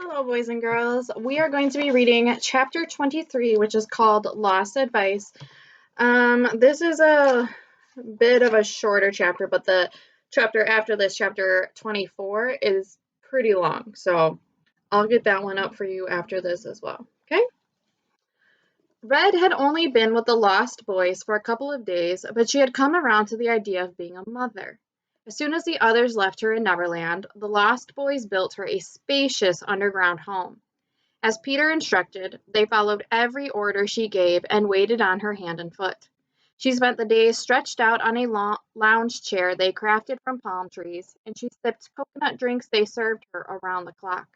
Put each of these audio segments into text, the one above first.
Hello, boys and girls. We are going to be reading chapter 23, which is called Lost Advice. This is a bit of a shorter chapter, but the chapter after this, chapter 24, is pretty long. So I'll get that one up for you after this as well. Okay? Red had only been with the Lost Boys for a couple of days, but she had come around to the idea of being a mother. As soon as the others left her in Neverland, the Lost Boys built her a spacious underground home. As Peter instructed, they followed every order she gave and waited on her hand and foot. She spent the days stretched out on a lounge chair they crafted from palm trees, and she sipped coconut drinks they served her around the clock.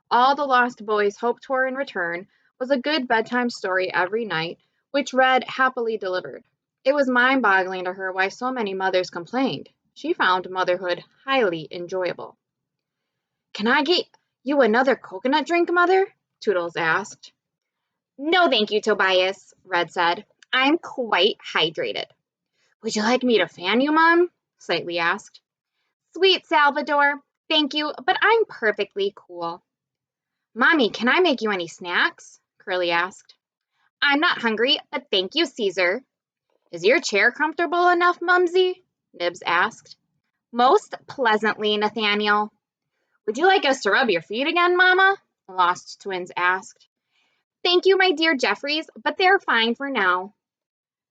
All the Lost Boys hoped for in return was a good bedtime story every night, which Red happily delivered. It was mind-boggling to her why so many mothers complained. She found motherhood highly enjoyable. "Can I get you another coconut drink, Mother?" Toodles asked. "No, thank you, Tobias," Red said. "I'm quite hydrated." "Would you like me to fan you, Mom?" Slightly asked. "Sweet Salvador, thank you, but I'm perfectly cool." "Mommy, can I make you any snacks?" Curly asked. "I'm not hungry, but thank you, Caesar." "Is your chair comfortable enough, Mumsy?" Nibs asked. "Most pleasantly, Nathaniel." "Would you like us to rub your feet again, Mama?" the Lost Twins asked. "Thank you, my dear Jeffries, but they're fine for now."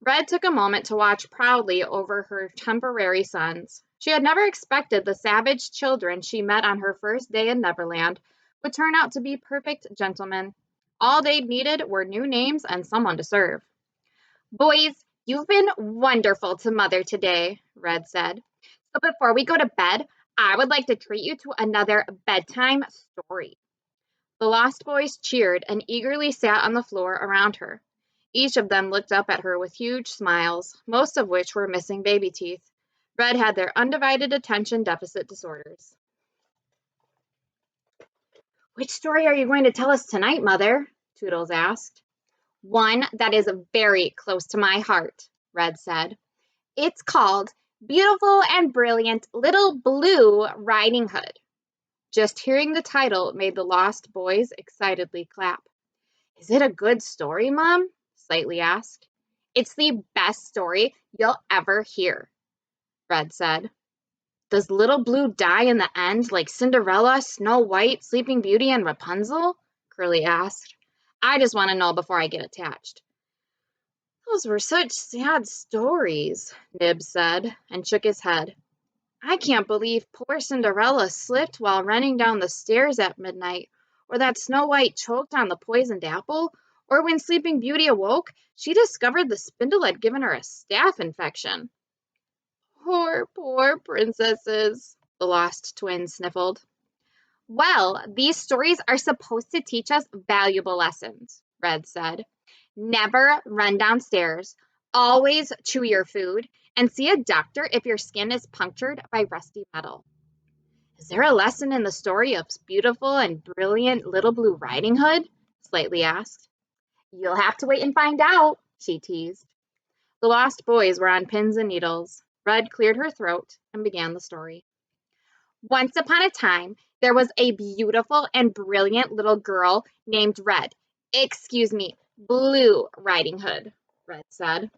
Red took a moment to watch proudly over her temporary sons. She had never expected the savage children she met on her first day in Neverland would turn out to be perfect gentlemen. All they needed were new names and someone to serve. "Boys, you've been wonderful to Mother today," Red said. "So before we go to bed, I would like to treat you to another bedtime story." The Lost Boys cheered and eagerly sat on the floor around her. Each of them looked up at her with huge smiles, most of which were missing baby teeth. Red had their undivided attention deficit disorders. "Which story are you going to tell us tonight, Mother?" Toodles asked. "One that is very close to my heart," Red said. "It's called Beautiful and Brilliant Little Blue Riding Hood." Just hearing the title made the Lost Boys excitedly clap. "Is it a good story, Mom?" Slightly asked. "It's the best story you'll ever hear," Red said. "Does Little Blue die in the end like Cinderella, Snow White, Sleeping Beauty, and Rapunzel?" Curly asked. "I just want to know before I get attached." "Those were such sad stories," Nib said, and shook his head. "I can't believe poor Cinderella slipped while running down the stairs at midnight, or that Snow White choked on the poisoned apple, or when Sleeping Beauty awoke, she discovered the spindle had given her a staph infection." Poor princesses," the Lost Twins sniffled. "Well, these stories are supposed to teach us valuable lessons," Red said. "Never run downstairs, always chew your food, and see a doctor if your skin is punctured by rusty metal." "Is there a lesson in the story of Beautiful and Brilliant Little Blue Riding Hood?" Slightly asked. "You'll have to wait and find out," she teased. The Lost Boys were on pins and needles. Red cleared her throat and began the story. "Once upon a time, there was a beautiful and brilliant little girl named Blue Riding Hood," Red said.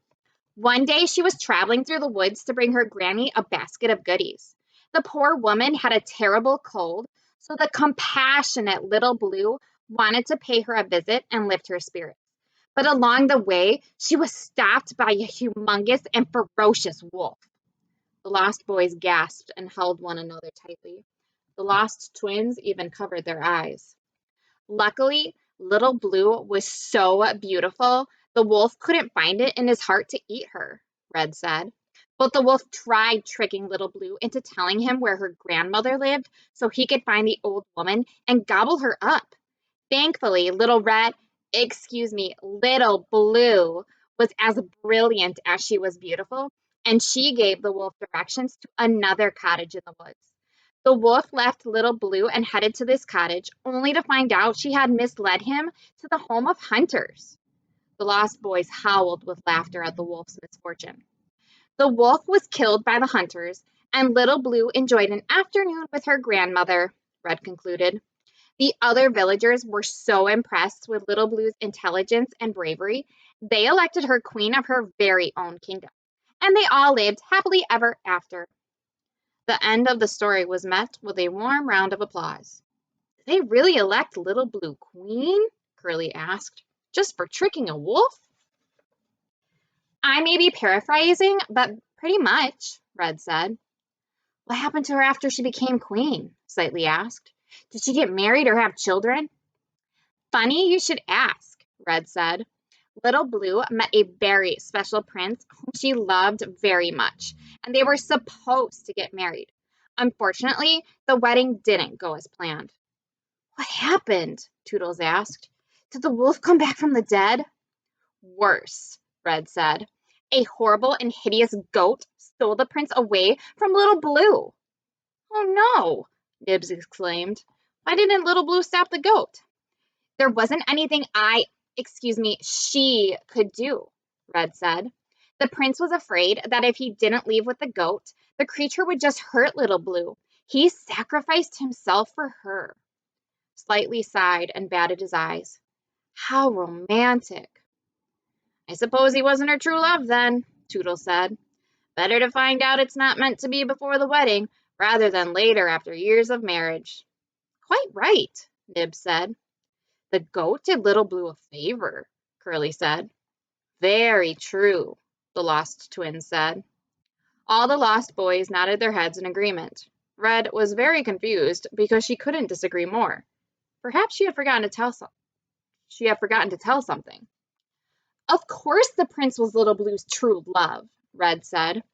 "One day she was traveling through the woods to bring her granny a basket of goodies. The poor woman had a terrible cold, so the compassionate Little Blue wanted to pay her a visit and lift her spirits. But along the way, she was stopped by a humongous and ferocious wolf." The Lost Boys gasped and held one another tightly. The Lost Twins even covered their eyes. "Luckily, Little Blue was so beautiful, the wolf couldn't find it in his heart to eat her," Red said. "But the wolf tried tricking Little Blue into telling him where her grandmother lived so he could find the old woman and gobble her up. Thankfully, Little Blue was as brilliant as she was beautiful, and she gave the wolf directions to another cottage in the woods. The wolf left Little Blue and headed to this cottage, only to find out she had misled him to the home of hunters." The Lost Boys howled with laughter at the wolf's misfortune. "The wolf was killed by the hunters, and Little Blue enjoyed an afternoon with her grandmother," Red concluded. The other villagers were so impressed with Little Blue's intelligence and bravery, they elected her queen of her very own kingdom, and they all lived happily ever after. The end of the story was met with a warm round of applause. Did they really elect Little Blue queen? Curly asked. Just for tricking a wolf? I may be paraphrasing, but pretty much, Red said. What happened to her after she became queen? Slightly asked. Did she get married or have children? Funny you should ask, Red said. Little Blue met a very special prince whom she loved very much, and they were supposed to get married. Unfortunately, the wedding didn't go as planned. What happened? Toodles asked. Did the wolf come back from the dead? Worse, Red said. A horrible and hideous goat stole the prince away from Little Blue. Oh no, Nibs exclaimed. Why didn't Little Blue stop the goat? There wasn't anything she could do, Red said. The prince was afraid that if he didn't leave with the goat, the creature would just hurt Little Blue. He sacrificed himself for her. Slightly sighed and batted his eyes. How romantic. I suppose he wasn't her true love then, Toodles said. Better to find out it's not meant to be before the wedding, rather than later after years of marriage. Quite right, Nibs said. The goat did Little Blue a favor, Curly said. Very true, the Lost Twins said. All the Lost Boys nodded their heads in agreement. Red was very confused because she couldn't disagree more. Perhaps she had forgotten to tell something. Of course the prince was Little Blue's true love, Red said.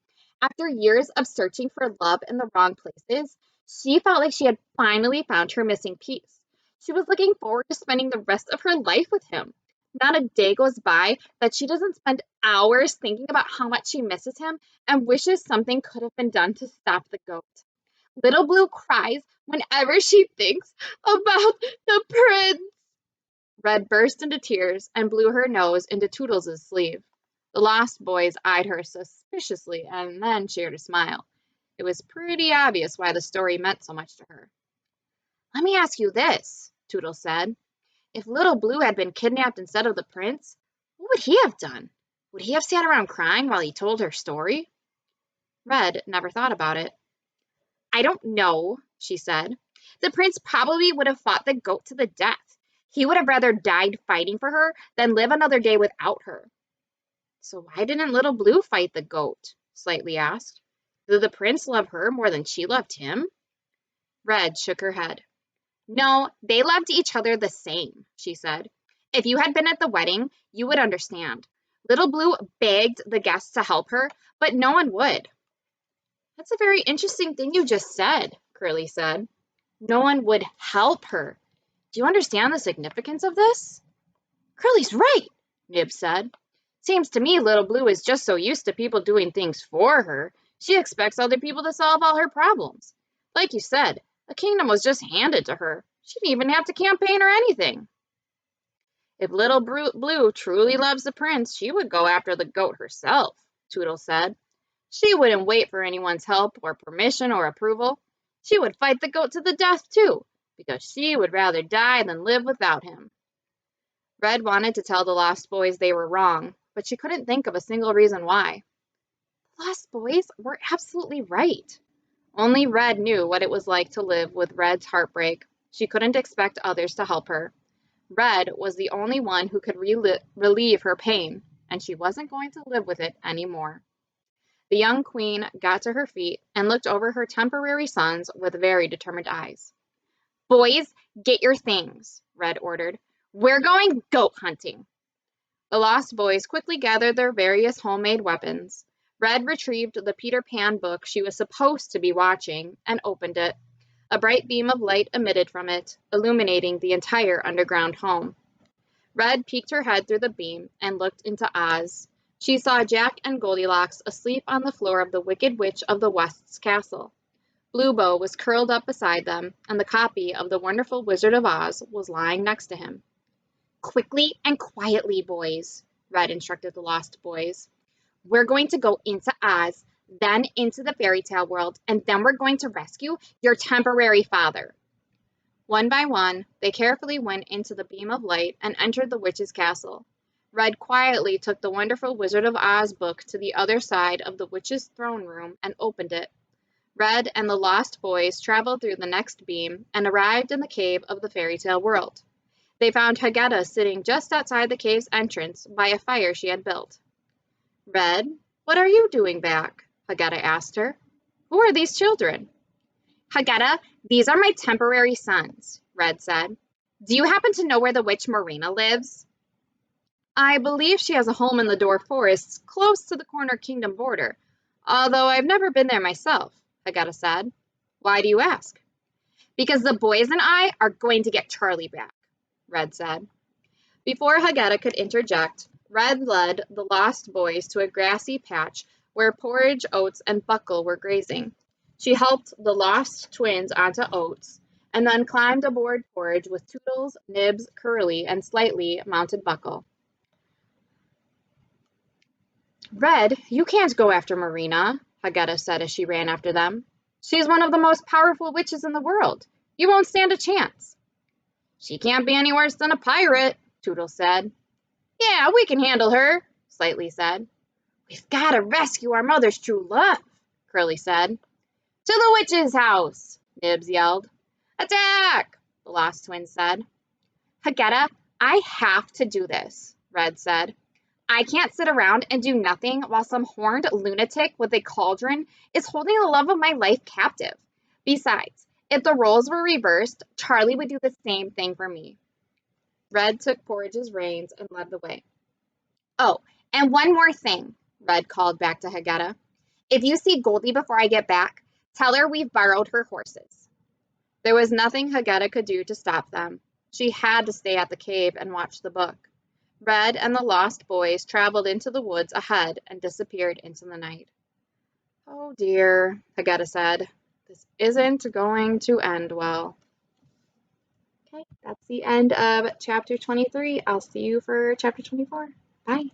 After years of searching for love in the wrong places, she felt like she had finally found her missing piece. She was looking forward to spending the rest of her life with him. Not a day goes by that she doesn't spend hours thinking about how much she misses him and wishes something could have been done to stop the goat. Little Blue cries whenever she thinks about the prince. Red burst into tears and blew her nose into Toodles' sleeve. The Lost Boys eyed her suspiciously and then shared a smile. It was pretty obvious why the story meant so much to her. Let me ask you this, Toodles said. If Little Blue had been kidnapped instead of the prince, what would he have done? Would he have sat around crying while he told her story? Red never thought about it. I don't know, she said. The prince probably would have fought the goat to the death. He would have rather died fighting for her than live another day without her. So why didn't Little Blue fight the goat? Slightly asked. Did the prince love her more than she loved him? Red shook her head. No, they loved each other the same, she said. If you had been at the wedding, you would understand. Little Blue begged the guests to help her, but no one would. That's a very interesting thing you just said, Curly said. No one would help her. Do you understand the significance of this? Curly's right, Nib said. Seems to me Little Blue is just so used to people doing things for her, she expects other people to solve all her problems. Like you said, the kingdom was just handed to her. She didn't even have to campaign or anything. If Little Blue truly loves the prince, she would go after the goat herself, Toodles said. She wouldn't wait for anyone's help or permission or approval. She would fight the goat to the death, too, because she would rather die than live without him. Red wanted to tell the Lost Boys they were wrong, but she couldn't think of a single reason why. The Lost Boys were absolutely right. Only Red knew what it was like to live with Red's heartbreak. She couldn't expect others to help her. Red was the only one who could relieve her pain, and she wasn't going to live with it anymore. The young queen got to her feet and looked over her temporary sons with very determined eyes. Boys, get your things, Red ordered. We're going goat hunting. The Lost Boys quickly gathered their various homemade weapons. Red retrieved the Peter Pan book she was supposed to be watching and opened it. A bright beam of light emitted from it, illuminating the entire underground home. Red peeked her head through the beam and looked into Oz. She saw Jack and Goldilocks asleep on the floor of the Wicked Witch of the West's castle. Bluebow was curled up beside them, and the copy of The Wonderful Wizard of Oz was lying next to him. Quickly and quietly, boys, Red instructed the Lost Boys. We're going to go into Oz, then into the fairy tale world, and then we're going to rescue your temporary father. One by one, they carefully went into the beam of light and entered the witch's castle. Red quietly took the wonderful Wizard of Oz book to the other side of the witch's throne room and opened it. Red and the lost boys traveled through the next beam and arrived in the cave of the fairy tale world. They found Hagetta sitting just outside the cave's entrance by a fire she had built. Red, what are you doing back? Hagetta asked her. Who are these children? Hagetta, these are my temporary sons, Red said. Do you happen to know where the witch Marina lives? I believe she has a home in the Dwarf Forests close to the Corner Kingdom border, although I've never been there myself, Hagetta said. Why do you ask? Because the boys and I are going to get Charlie back, Red said. Before Hagetta could interject, Red led the lost boys to a grassy patch where Porridge, Oats, and Buckle were grazing. She helped the lost twins onto Oats, and then climbed aboard Porridge with Toodles, Nibs, Curly, and slightly mounted Buckle. Red, you can't go after Marina, Hagetta said as she ran after them. She's one of the most powerful witches in the world. You won't stand a chance. She can't be any worse than a pirate, Toodles said. Yeah, we can handle her, Slightly said. We've got to rescue our mother's true love, Curly said. To the witch's house, Nibs yelled. Attack, the lost twin said. Hagetta, I have to do this, Red said. I can't sit around and do nothing while some horned lunatic with a cauldron is holding the love of my life captive. Besides, if the roles were reversed, Charlie would do the same thing for me. Red took Porridge's reins and led the way. Oh, and one more thing, Red called back to Hagetta. If you see Goldie before I get back, tell her we've borrowed her horses. There was nothing Hagetta could do to stop them. She had to stay at the cave and watch the book. Red and the lost boys traveled into the woods ahead and disappeared into the night. Oh dear, Hagetta said. This isn't going to end well. Okay, that's the end of chapter 23. I'll see you for chapter 24. Bye.